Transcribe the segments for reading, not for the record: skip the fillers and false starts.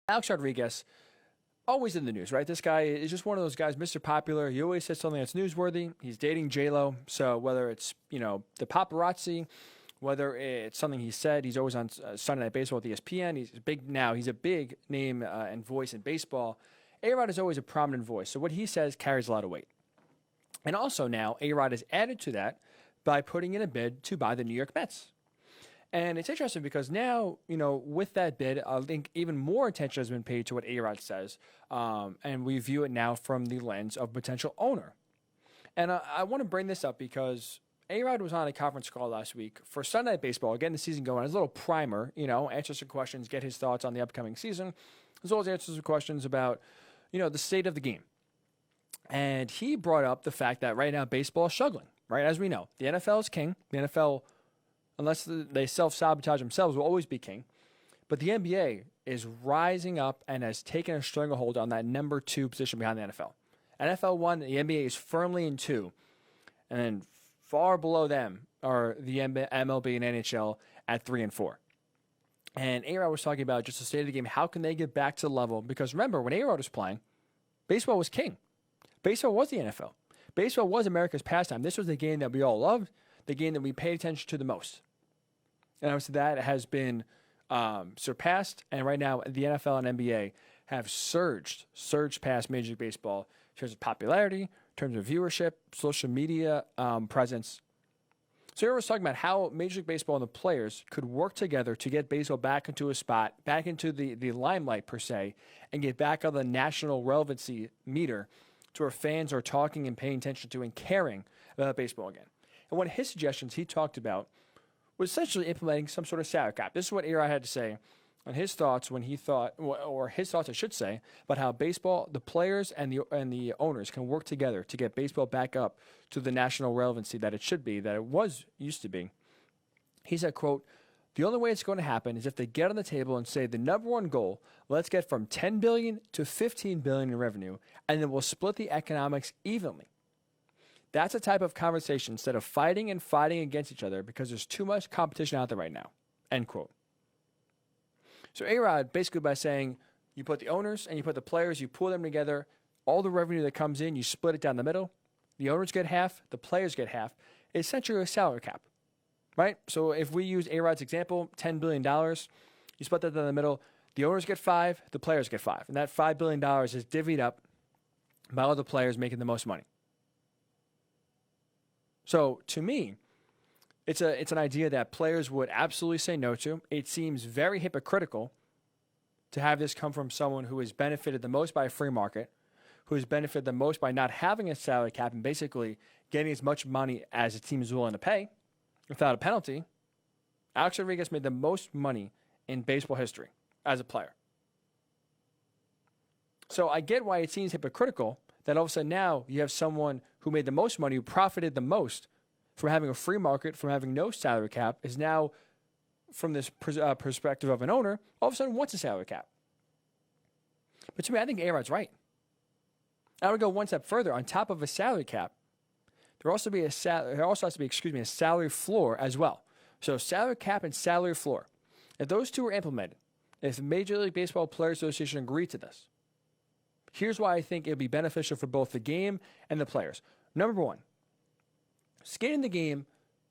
Alex Rodriguez, always in the news, right? This guy is just one of those guys, Mr. Popular. He always says something that's newsworthy. He's dating J-Lo. So whether it's, the paparazzi, whether it's something he said, he's always on Sunday Night Baseball with ESPN. He's big now. He's a big name and voice in baseball. A-Rod is always a prominent voice. So what he says carries a lot of weight. And also now, A-Rod has added to that by putting in a bid to buy the New York Mets. And it's interesting because now, with that bid, I think even more attention has been paid to what A-Rod says. And we view it now from the lens of potential owner. And I want to bring this up because A-Rod was on a conference call last week for Sunday Night Baseball, getting the season going. As a little primer, answer some questions, get his thoughts on the upcoming season, as well as answer some questions about, the state of the game. And he brought up the fact that right now baseball is struggling, right? As we know, the NFL is king. The NFL, unless they self-sabotage themselves, will always be king. But the NBA is rising up and has taken a stranglehold on that number 2 position behind the NFL. NFL 1, the NBA is firmly in 2. And then far below them are the MLB and NHL at 3 and 4. And A-Rod was talking about just the state of the game. How can they get back to the level? Because remember, when A-Rod was playing, baseball was king. Baseball was the NFL. Baseball was America's pastime. This was the game that we all loved, the game that we paid attention to the most. And obviously that has been surpassed. And right now, the NFL and NBA have surged past Major League Baseball in terms of popularity, in terms of viewership, social media presence. So here was talking about how Major League Baseball and the players could work together to get baseball back into a spot, back into the limelight per se, and get back on the national relevancy meter to where fans are talking and paying attention to and caring about baseball again. And one of his suggestions he talked about was essentially implementing some sort of salary cap. This is what A-Rod had to say on his thoughts when he thought, or his thoughts I should say, about how baseball, the players and the owners can work together to get baseball back up to the national relevancy that it should be, that it used to be. He said, quote, "The only way it's going to happen is if they get on the table and say the number one goal, let's get from $10 billion to $15 billion in revenue, and then we'll split the economics evenly. That's a type of conversation instead of fighting against each other because there's too much competition out there right now." End quote. So A-Rod, basically by saying you put the owners and you put the players, you pull them together, all the revenue that comes in, you split it down the middle. The owners get half, the players get half. It's essentially a salary cap, right? So if we use A-Rod's example, $10 billion, you split that down the middle, the owners get 5, the players get 5. And that $5 billion is divvied up by all the players making the most money. So to me, it's an idea that players would absolutely say no to. It seems very hypocritical to have this come from someone who has benefited the most by a free market, who has benefited the most by not having a salary cap and basically getting as much money as a team is willing to pay without a penalty. Alex Rodriguez made the most money in baseball history as a player. So I get why it seems hypocritical that all of a sudden now you have someone who made the most money, who profited the most from having a free market, from having no salary cap, is now, from this perspective of an owner, all of a sudden wants a salary cap. But to me, I think A-Rod's right. I would go one step further. On top of a salary cap, there also has to be a salary floor as well. So salary cap and salary floor. If those two are implemented, if the Major League Baseball Players Association agreed to this, here's why I think it would be beneficial for both the game and the players. Number one, skin in the game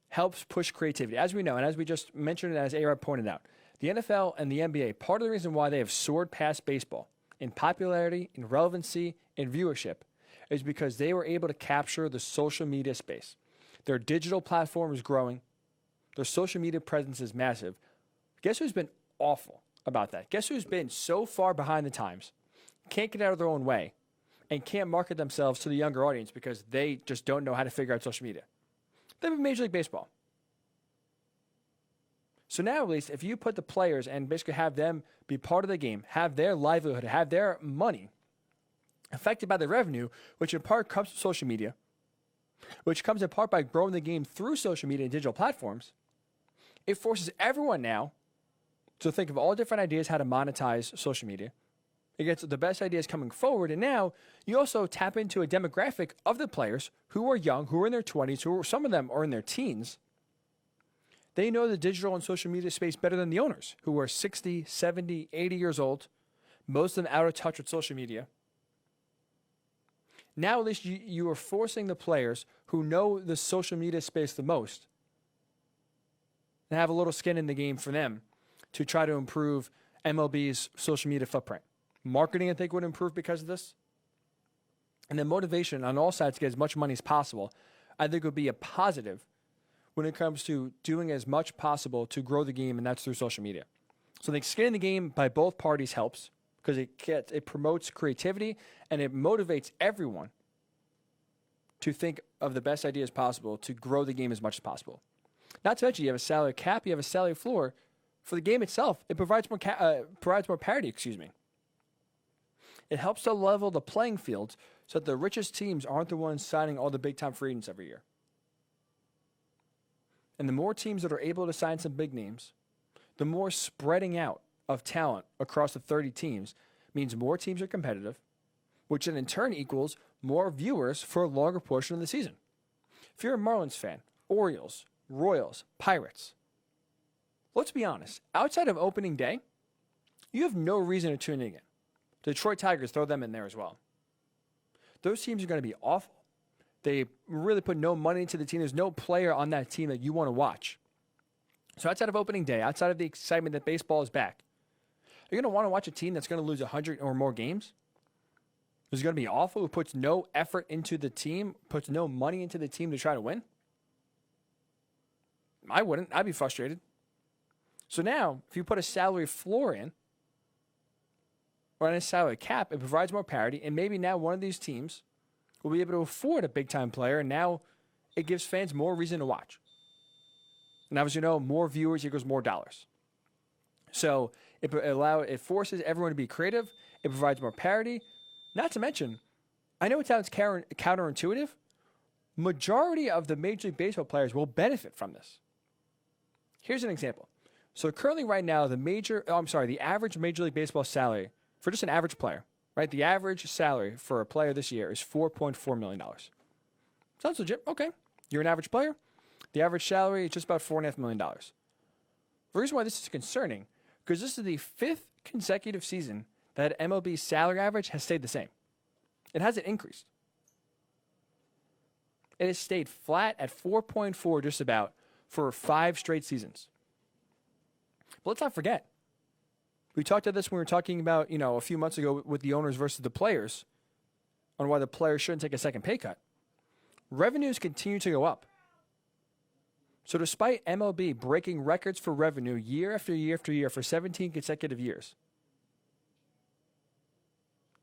helps push creativity. As we know, and as we just mentioned, and as A-Rod pointed out, the NFL and the NBA, part of the reason why they have soared past baseball in popularity, in relevancy, in viewership, is because they were able to capture the social media space. Their digital platform is growing. Their social media presence is massive. Guess who's been awful about that? Guess who's been so far behind the times, can't get out of their own way, and can't market themselves to the younger audience because they just don't know how to figure out social media? They've been Major League Baseball. So now, at least, if you put the players and basically have them be part of the game, have their livelihood, have their money affected by the revenue, which in part comes from social media, which comes in part by growing the game through social media and digital platforms, it forces everyone now to think of all different ideas how to monetize social media. It gets the best ideas coming forward, and now you also tap into a demographic of the players who are young, who are in their 20s, some of them are in their teens. They know the digital and social media space better than the owners, who are 60, 70, 80 years old, most of them out of touch with social media. Now at least you are forcing the players who know the social media space the most and have a little skin in the game for them to try to improve MLB's social media footprint. Marketing, I think, would improve because of this. And the motivation on all sides to get as much money as possible, I think, would be a positive when it comes to doing as much possible to grow the game, and that's through social media. So I think skin in the game by both parties helps because it promotes creativity and it motivates everyone to think of the best ideas possible to grow the game as much as possible. Not to mention, you have a salary cap, you have a salary floor. For the game itself, it provides more parity, It helps to level the playing field so that the richest teams aren't the ones signing all the big-time free agents every year. And the more teams that are able to sign some big names, the more spreading out of talent across the 30 teams means more teams are competitive, which then in turn equals more viewers for a longer portion of the season. If you're a Marlins fan, Orioles, Royals, Pirates, let's be honest, outside of opening day, you have no reason to tune in. Detroit Tigers, throw them in there as well. Those teams are going to be awful. They really put no money into the team. There's no player on that team that you want to watch. So outside of opening day, outside of the excitement that baseball is back, you're going to want to watch a team that's going to lose 100 or more games? Who's going to be awful, who puts no effort into the team, puts no money into the team to try to win? I wouldn't. I'd be frustrated. So now, if you put a salary floor in, or on a salary cap, it provides more parity, and maybe now one of these teams will be able to afford a big-time player, and now it gives fans more reason to watch. And as you know, more viewers equals more dollars. So it forces everyone to be creative. It provides more parity. Not to mention, I know it sounds counterintuitive. Majority of the Major League Baseball players will benefit from this. Here's an example. So currently right now, the average Major League Baseball salary for just an average player, right? The average salary for a player this year is $4.4 million. Sounds legit. Okay. You're an average player. The average salary is just about $4.5 million. The reason why this is concerning, because this is the 5th consecutive season that MLB's salary average has stayed the same. It hasn't increased. It has stayed flat at 4.4 just about for 5 straight seasons. But let's not forget, we talked about this when we were talking about, a few months ago with the owners versus the players on why the players shouldn't take a second pay cut. Revenues continue to go up. So despite MLB breaking records for revenue year after year after year for 17 consecutive years,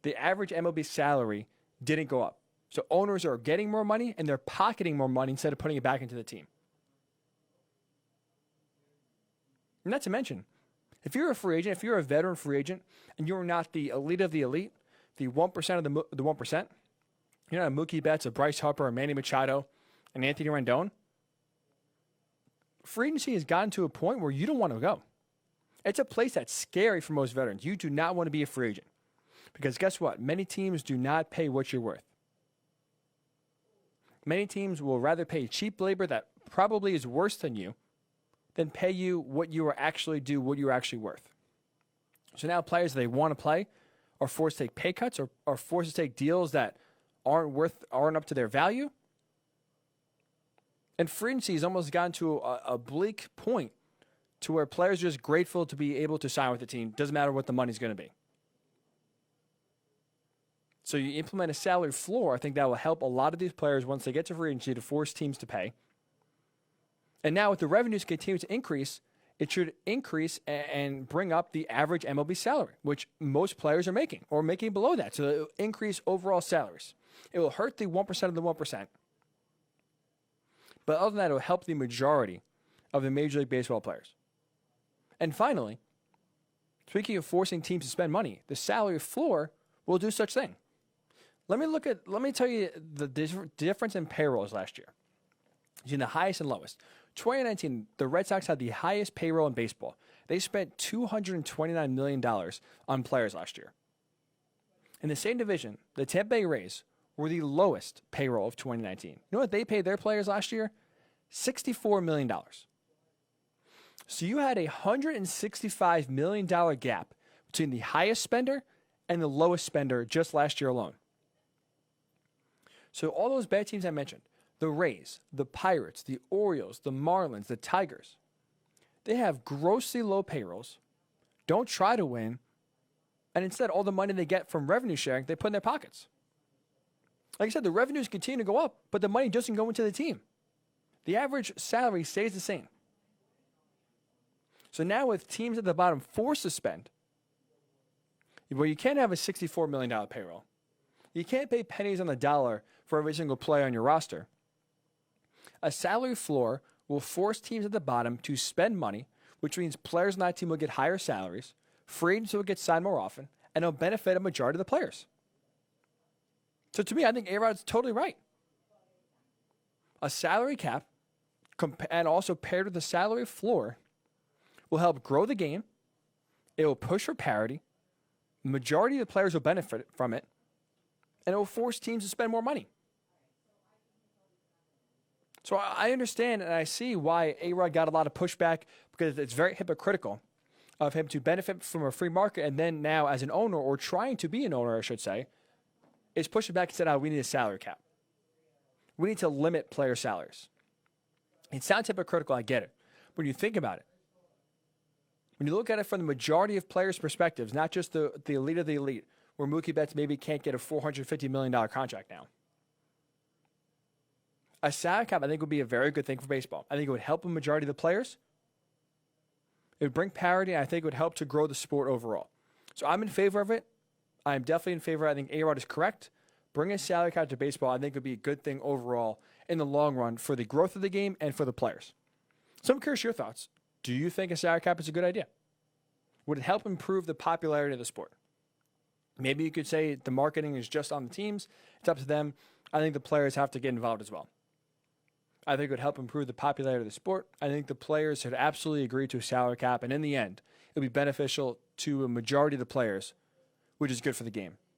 the average MLB salary didn't go up. So owners are getting more money and they're pocketing more money instead of putting it back into the team. And not to mention, if you're a free agent, if you're a veteran free agent, and you're not the elite of the elite, the 1% of the 1%, you're not a Mookie Betts, a Bryce Harper, a Manny Machado, and Anthony Rendon, free agency has gotten to a point where you don't want to go. It's a place that's scary for most veterans. You do not want to be a free agent. Because guess what? Many teams do not pay what you're worth. Many teams will rather pay cheap labor that probably is worse than you than pay you what you are actually worth. So now players that they want to play are forced to take pay cuts or are forced to take deals that aren't up to their value. And free agency has almost gotten to a bleak point to where players are just grateful to be able to sign with the team. Doesn't matter what the money's going to be. So you implement a salary floor. I think that will help a lot of these players once they get to free agency to force teams to pay. And now with the revenues continue to increase, it should increase and bring up the average MLB salary, which most players are making or making below that. So it will increase overall salaries. It will hurt the 1% of the 1%. But other than that, it will help the majority of the Major League Baseball players. And finally, speaking of forcing teams to spend money, the salary floor will do such thing. Let me tell you the difference in payrolls last year. Between the highest and lowest. 2019, the Red Sox had the highest payroll in baseball. They spent $229 million on players last year. In the same division, the Tampa Bay Rays were the lowest payroll of 2019. You know what they paid their players last year? $64 million. So you had a $165 million gap between the highest spender and the lowest spender just last year alone. So all those bad teams I mentioned, the Rays, the Pirates, the Orioles, the Marlins, the Tigers, they have grossly low payrolls, don't try to win, and instead all the money they get from revenue sharing, they put in their pockets. Like I said, the revenues continue to go up, but the money doesn't go into the team. The average salary stays the same. So now with teams at the bottom forced to spend, well, you can't have a $64 million payroll. You can't pay pennies on the dollar for every single player on your roster. A salary floor will force teams at the bottom to spend money, which means players on that team will get higher salaries, free agents will get signed more often, and it'll benefit a majority of the players. So to me, I think A-Rod's totally right. A salary cap, and also paired with a salary floor, will help grow the game. It will push for parity. The majority of the players will benefit from it, and it will force teams to spend more money. So I understand and I see why A-Rod got a lot of pushback, because it's very hypocritical of him to benefit from a free market and then now as an owner, or trying to be an owner, I should say, is pushing back and said, we need a salary cap. We need to limit player salaries. It sounds hypocritical, I get it. But when you think about it, when you look at it from the majority of players' perspectives, not just the elite of the elite, where Mookie Betts maybe can't get a $450 million contract now, a salary cap, I think, would be a very good thing for baseball. I think it would help a majority of the players. It would bring parity, and I think it would help to grow the sport overall. So I'm in favor of it. I'm definitely in favor. I think A-Rod is correct. Bring a salary cap to baseball, I think, would be a good thing overall in the long run for the growth of the game and for the players. So I'm curious your thoughts. Do you think a salary cap is a good idea? Would it help improve the popularity of the sport? Maybe you could say the marketing is just on the teams. It's up to them. I think the players have to get involved as well. I think it would help improve the popularity of the sport. I think the players should absolutely agree to a salary cap, and in the end, it would be beneficial to a majority of the players, which is good for the game.